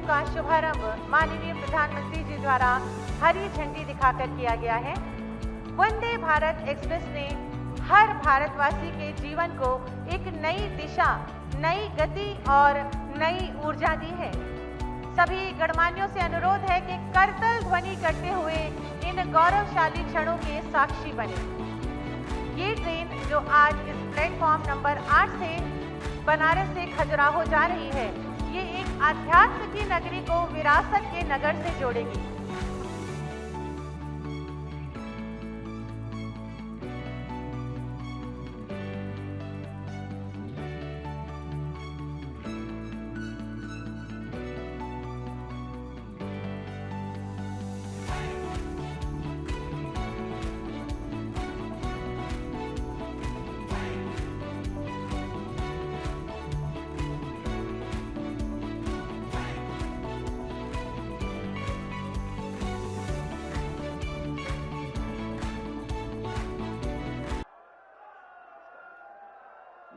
का शुभारंभ माननीय प्रधानमंत्री जी द्वारा हरी झंडी दिखाकर किया गया है। वंदे भारत एक्सप्रेस ने हर भारतवासी के जीवन को एक नई दिशा, नई गति और नई ऊर्जा दी है। सभी गणमान्यों से अनुरोध है कि करतल ध्वनि करते हुए इन गौरवशाली क्षणों के साक्षी बने। ये ट्रेन जो आज इस प्लेटफॉर्म नंबर 8 से बनारस से खजुराहो जा रही है, ये एक आध्यात्म की नगरी को विरासत के नगर से जोड़ेगी।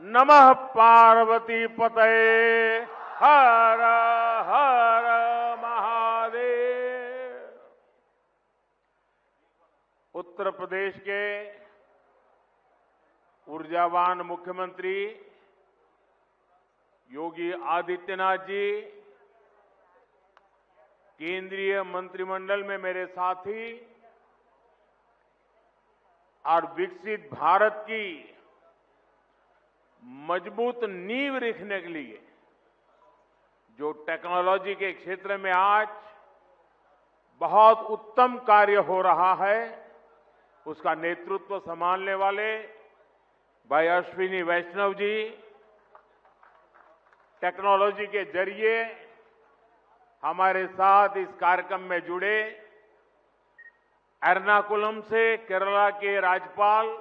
नमः पार्वती पतये हर हर महादेव। उत्तर प्रदेश के ऊर्जावान मुख्यमंत्री योगी आदित्यनाथ जी, केंद्रीय मंत्रिमंडल में मेरे साथी और विकसित भारत की मजबूत नींव रखने के लिए जो टेक्नोलॉजी के क्षेत्र में आज बहुत उत्तम कार्य हो रहा है, उसका नेतृत्व संभालने वाले भाई अश्विनी वैष्णव जी, टेक्नोलॉजी के जरिए हमारे साथ इस कार्यक्रम में जुड़े एर्नाकुलम से केरला के राज्यपाल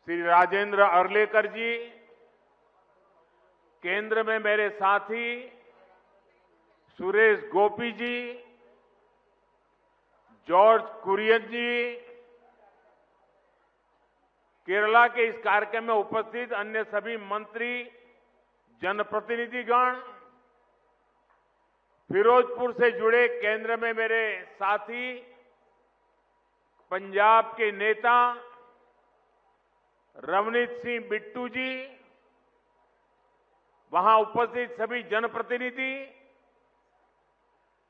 श्री राजेंद्र अर्लेकर जी, केंद्र में मेरे साथी सुरेश गोपी जी, जॉर्ज कुरियन जी, केरला के इस कार्यक्रम में उपस्थित अन्य सभी मंत्री, जनप्रतिनिधिगण, फिरोजपुर से जुड़े केंद्र में मेरे साथी, पंजाब के नेता रवनीत सिंह बिट्टू जी, वहां उपस्थित सभी जनप्रतिनिधि,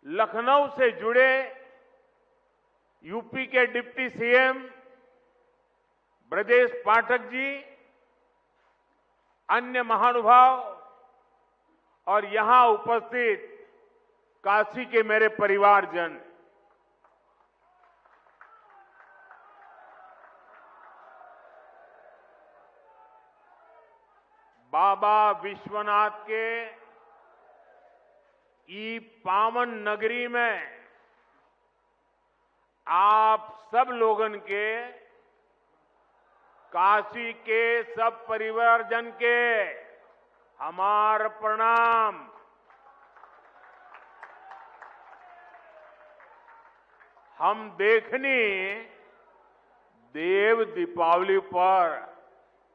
लखनऊ से जुड़े यूपी के डिप्टी सीएम ब्रजेश पाठक जी, अन्य महानुभाव और यहां उपस्थित काशी के मेरे परिवारजन, बाबा विश्वनाथ के ई पावन नगरी में आप सब लोगन के, काशी के सब परिवारजन के हमार प्रणाम। हम देखनी देव दीपावली पर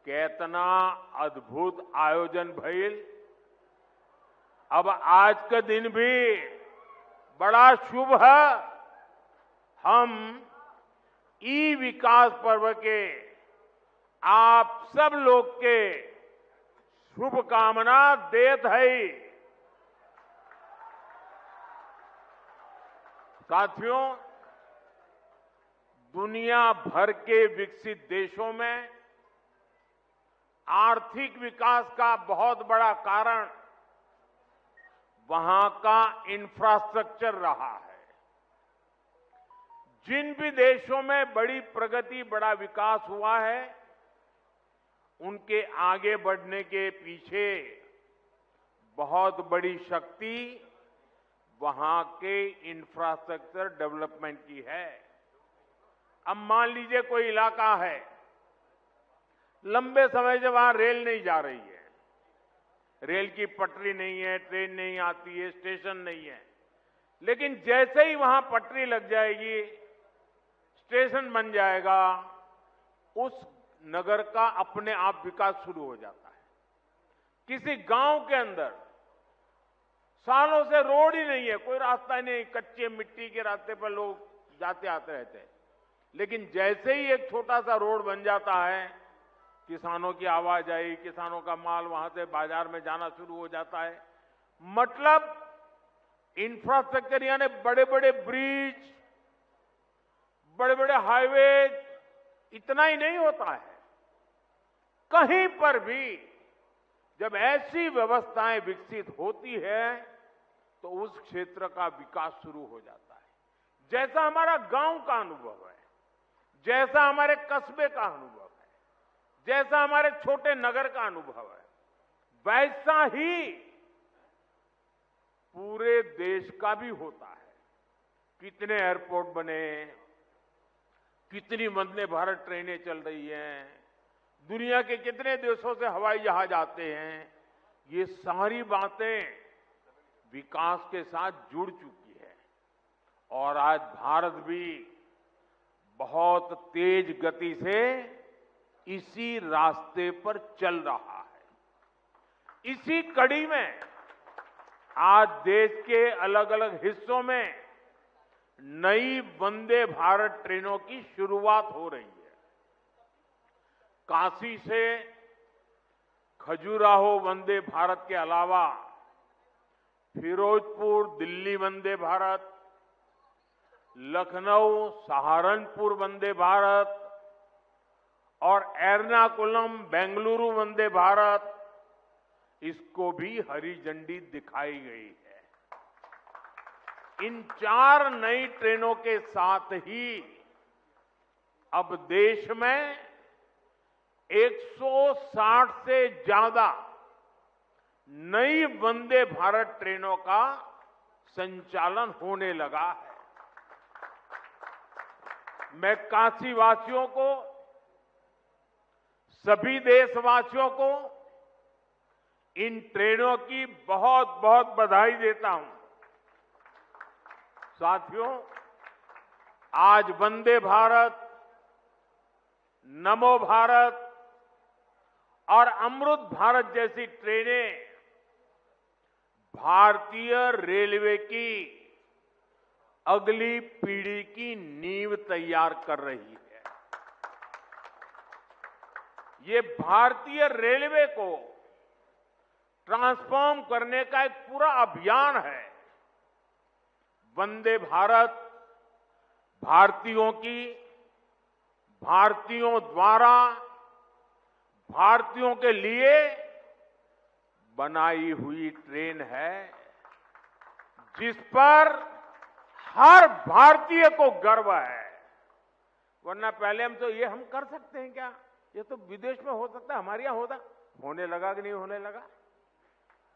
कितना अद्भुत आयोजन भइल। अब आज का दिन भी बड़ा शुभ है। हम ई विकास पर्व के आप सब लोग के शुभकामना देत है। साथियों, दुनिया भर के विकसित देशों में आर्थिक विकास का बहुत बड़ा कारण वहां का इंफ्रास्ट्रक्चर रहा है। जिन भी देशों में बड़ी प्रगति, बड़ा विकास हुआ है, उनके आगे बढ़ने के पीछे बहुत बड़ी शक्ति वहां के इंफ्रास्ट्रक्चर डेवलपमेंट की है। अब मान लीजिए कोई इलाका है, लंबे समय से वहां रेल नहीं जा रही है, रेल की पटरी नहीं है, ट्रेन नहीं आती है, स्टेशन नहीं है, लेकिन जैसे ही वहां पटरी लग जाएगी, स्टेशन बन जाएगा, उस नगर का अपने आप विकास शुरू हो जाता है। किसी गांव के अंदर सालों से रोड ही नहीं है, कोई रास्ता नहीं, कच्चे मिट्टी के रास्ते पर लोग जाते आते रहते हैं। लेकिन जैसे ही एक छोटा सा रोड बन जाता है, किसानों की आवाजाही, किसानों का माल वहां से बाजार में जाना शुरू हो जाता है। मतलब इंफ्रास्ट्रक्चर यानी बड़े बड़े ब्रिज, बड़े बड़े हाईवे, इतना ही नहीं होता है, कहीं पर भी जब ऐसी व्यवस्थाएं विकसित होती है तो उस क्षेत्र का विकास शुरू हो जाता है। जैसा हमारा गांव का अनुभव है, जैसा हमारे कस्बे का अनुभव है, जैसा हमारे छोटे नगर का अनुभव है, वैसा ही पूरे देश का भी होता है। कितने एयरपोर्ट बने, कितनी वंदे भारत ट्रेनें चल रही हैं, दुनिया के कितने देशों से हवाई जहाज आते हैं, ये सारी बातें विकास के साथ जुड़ चुकी है। और आज भारत भी बहुत तेज गति से इसी रास्ते पर चल रहा है। इसी कड़ी में आज देश के अलग अलग हिस्सों में नई वंदे भारत ट्रेनों की शुरुआत हो रही है। काशी से खजुराहो वंदे भारत के अलावा फिरोजपुर दिल्ली वंदे भारत, लखनऊ सहारनपुर वंदे भारत और एर्नाकुलम बेंगलुरु वंदे भारत, इसको भी हरी झंडी दिखाई गई है। इन 4 नई ट्रेनों के साथ ही अब देश में 160 से ज्यादा नई वंदे भारत ट्रेनों का संचालन होने लगा है। मैं काशीवासियों को, सभी देशवासियों को इन ट्रेनों की बहुत बहुत बधाई देता हूं। साथियों, आज वंदे भारत, नमो भारत और अमृत भारत जैसी ट्रेनें भारतीय रेलवे की अगली पीढ़ी की नींव तैयार कर रही है। ये भारतीय रेलवे को ट्रांसफॉर्म करने का एक पूरा अभियान है। वंदे भारत भारतीयों की, भारतीयों द्वारा, भारतीयों के लिए बनाई हुई ट्रेन है, जिस पर हर भारतीय को गर्व है। वरना पहले हम तो ये हम कर सकते हैं क्या, ये तो विदेश में हो सकता है, हमारे यहां होता, होने लगा कि नहीं होने लगा,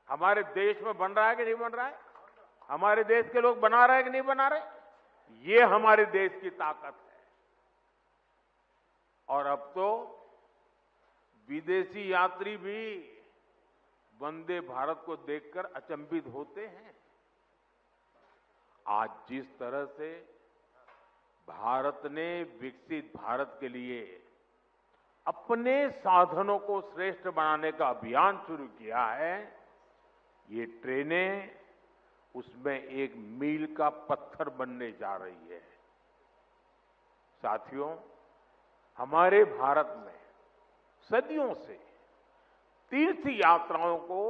हमारे देश में बन रहा है कि नहीं बन रहा है, हमारे देश के लोग बना रहे हैं कि नहीं बना रहे, ये हमारे देश की ताकत है। और अब तो विदेशी यात्री भी वंदे भारत को देखकर अचंभित होते हैं। आज जिस तरह से भारत ने विकसित भारत के लिए अपने साधनों को श्रेष्ठ बनाने का अभियान शुरू किया है, ये ट्रेनें उसमें एक मील का पत्थर बनने जा रही है। साथियों, हमारे भारत में सदियों से तीर्थ यात्राओं को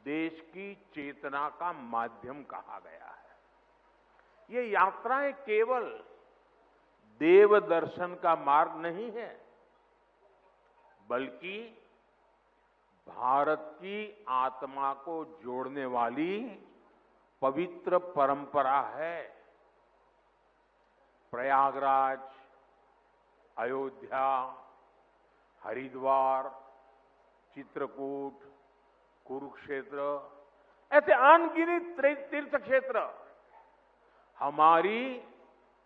देश की चेतना का माध्यम कहा गया है। ये यात्राएं केवल देव दर्शन का मार्ग नहीं है, बल्कि भारत की आत्मा को जोड़ने वाली पवित्र परंपरा है। प्रयागराज, अयोध्या, हरिद्वार, चित्रकूट, कुरुक्षेत्र, ऐसे अनगिनत तीर्थ क्षेत्र हमारी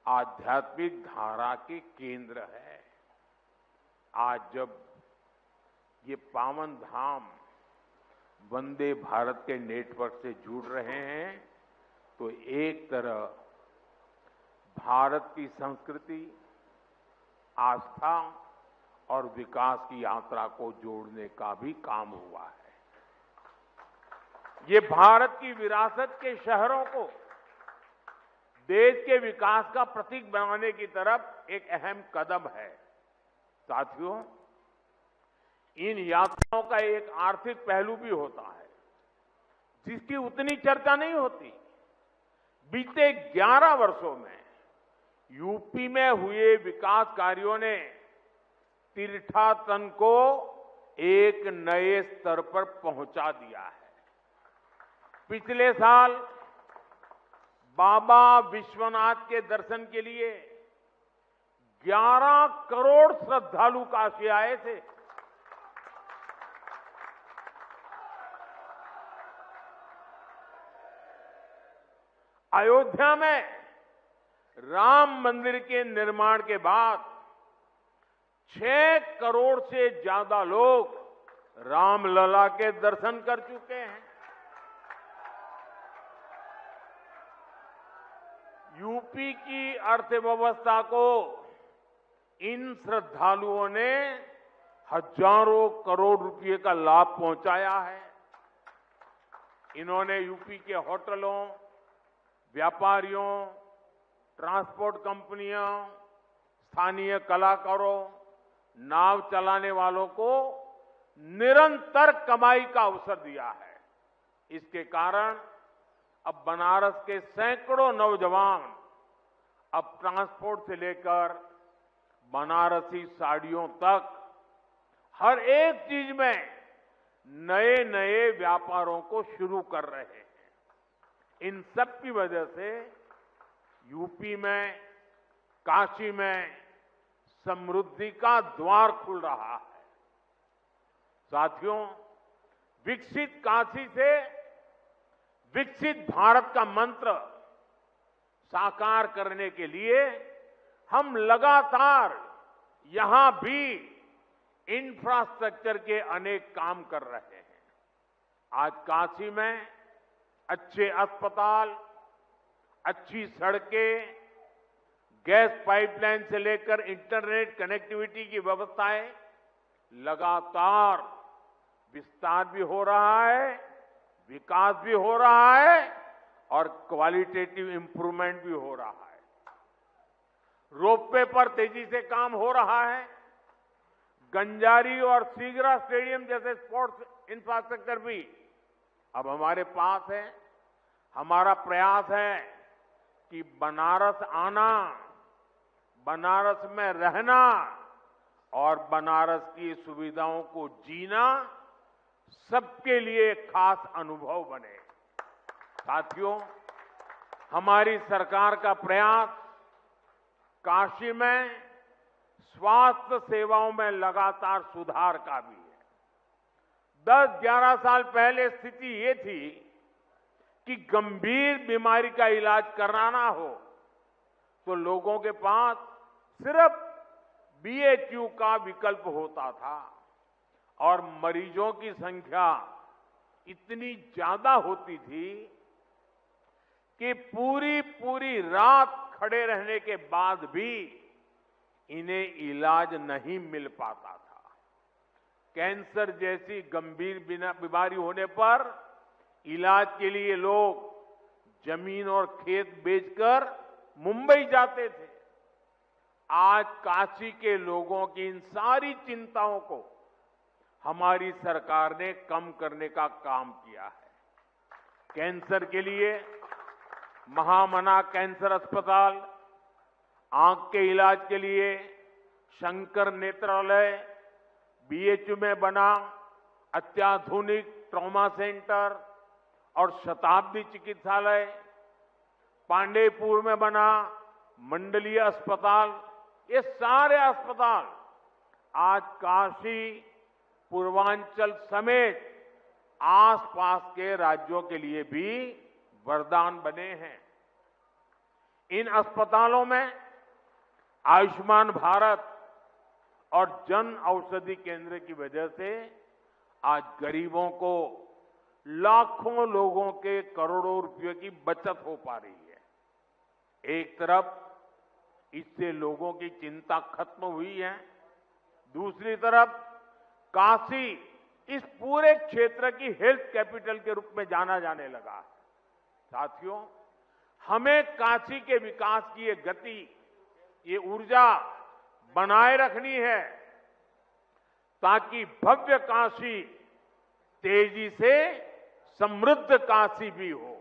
आध्यात्मिक धारा के केंद्र है। आज जब ये पावन धाम वंदे भारत के नेटवर्क से जुड़ रहे हैं, तो एक तरह भारत की संस्कृति, आस्था और विकास की यात्रा को जोड़ने का भी काम हुआ है। ये भारत की विरासत के शहरों को देश के विकास का प्रतीक बनाने की तरफ एक अहम कदम है। साथियों, इन यात्राओं का एक आर्थिक पहलू भी होता है, जिसकी उतनी चर्चा नहीं होती। बीते 11 वर्षों में यूपी में हुए विकास कार्यों ने तीर्थाटन को एक नए स्तर पर पहुंचा दिया है। पिछले साल बाबा विश्वनाथ के दर्शन के लिए 11 करोड़ श्रद्धालु काशी आए थे। अयोध्या में राम मंदिर के निर्माण के बाद 6 करोड़ से ज्यादा लोग रामलला के दर्शन कर चुके हैं। यूपी की अर्थव्यवस्था को इन श्रद्धालुओं ने हजारों करोड़ रुपए का लाभ पहुंचाया है। इन्होंने यूपी के होटलों, व्यापारियों, ट्रांसपोर्ट कंपनियों, स्थानीय कलाकारों, नाव चलाने वालों को निरंतर कमाई का अवसर दिया है। इसके कारण अब बनारस के सैकड़ों नौजवान अब ट्रांसपोर्ट से लेकर बनारसी साड़ियों तक हर एक चीज में नए नए व्यापारों को शुरू कर रहे हैं। इन सब की वजह से यूपी में, काशी में समृद्धि का द्वार खुल रहा है। साथियों, विकसित काशी से विकसित भारत का मंत्र साकार करने के लिए हम लगातार यहां भी इंफ्रास्ट्रक्चर के अनेक काम कर रहे हैं। आज काशी में अच्छे अस्पताल, अच्छी सड़कें, गैस पाइपलाइन से लेकर इंटरनेट कनेक्टिविटी की व्यवस्थाएं लगातार विस्तार भी हो रहा है, विकास भी हो रहा है और क्वालिटेटिव इंप्रूवमेंट भी हो रहा है। रोपवे पर तेजी से काम हो रहा है। गंजारी और सीगरा स्टेडियम जैसे स्पोर्ट्स इंफ्रास्ट्रक्चर भी अब हमारे पास है। हमारा प्रयास है कि बनारस आना, बनारस में रहना और बनारस की सुविधाओं को जीना सबके लिए खास अनुभव बने। साथियों, हमारी सरकार का प्रयास काशी में स्वास्थ्य सेवाओं में लगातार सुधार का भी है। 10-11 साल पहले स्थिति ये थी कि गंभीर बीमारी का इलाज कराना हो तो लोगों के पास सिर्फ बीएचयू का विकल्प होता था और मरीजों की संख्या इतनी ज्यादा होती थी कि पूरी रात खड़े रहने के बाद भी इन्हें इलाज नहीं मिल पाता था। कैंसर जैसी गंभीर बीमारी होने पर इलाज के लिए लोग जमीन और खेत बेचकर मुंबई जाते थे। आज काशी के लोगों की इन सारी चिंताओं को हमारी सरकार ने कम करने का काम किया है। कैंसर के लिए महामना कैंसर अस्पताल, आंख के इलाज के लिए शंकर नेत्रालय, बीएचयू में बना अत्याधुनिक ट्रॉमा सेंटर और शताब्दी चिकित्सालय, पांडेयपुर में बना मंडलीय अस्पताल, ये सारे अस्पताल आज काशी, पूर्वांचल समेत आसपास के राज्यों के लिए भी वरदान बने हैं। इन अस्पतालों में आयुष्मान भारत और जन औषधि केंद्र की वजह से आज गरीबों को, लाखों लोगों के करोड़ों रुपयों की बचत हो पा रही है। एक तरफ इससे लोगों की चिंता खत्म हुई है, दूसरी तरफ काशी इस पूरे क्षेत्र की हेल्थ कैपिटल के रूप में जाना जाने लगा। साथियों, हमें काशी के विकास की ये गति, ये ऊर्जा बनाए रखनी है ताकि भव्य काशी तेजी से समृद्ध काशी भी हो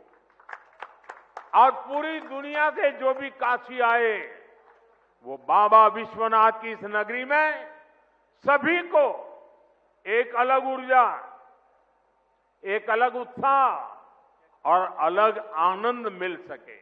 और पूरी दुनिया से जो भी काशी आए वो बाबा विश्वनाथ की इस नगरी में सभी को एक अलग ऊर्जा, एक अलग उत्साह और अलग आनंद मिल सके।